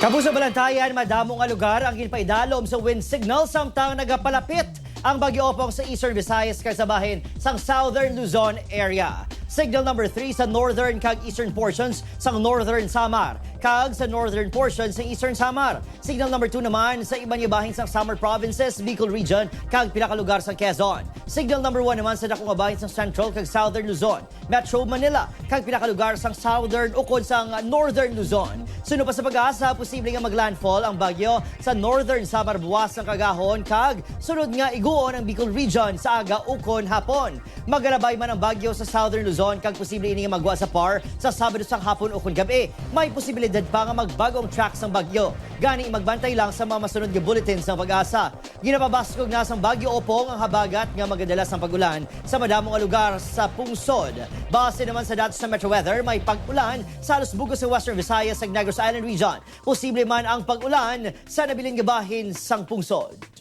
Kapuso Balantayan, madamong nga lugar ang ginpaidalom sa wind signal samtang nagapalapit ang Bagyo Opong sa Eastern Visayas kasabahin sang Southern Luzon area. Signal number 3 sa northern kag eastern portions sang Northern Samar kag sa northern portions sa Eastern Samar. Signal number 2 naman sa iban bahin sang Samar Provinces, Bicol Region kag pinakalugar sa Quezon. Signal number 1 naman sa dakong bahin sang Central kag Southern Luzon, Metro Manila kag pinakalugar sang Southern ukod sang Northern Luzon. Suno pa sa pag-asa, posible nga maglandfall ang bagyo sa Northern Samar buwas ng kagahon kag sunod nga iguon ang Bicol Region sa aga ukon hapon. Magalabay man ang bagyo sa Southern Luzon kag posible ini nga magwa sa par sa Sabado sang hapon ukon gabi. May posibilidad pa nga magbagong track sang bagyo. Gani magbantay lang sa mga masunod nga bulletins ng pag-asa. Ginapabaskog nga sang Bagyo Opong ang habagat nga magadalas ang pagulan sa madamong nga lugar sa pungsod. Base naman sa datos sa Metro Weather, may pag-ulan sa halos bugos sa Western Visayas ug Negros Island Region. Posible man ang pag-ulan sa nabiling gabahin sang pungsod.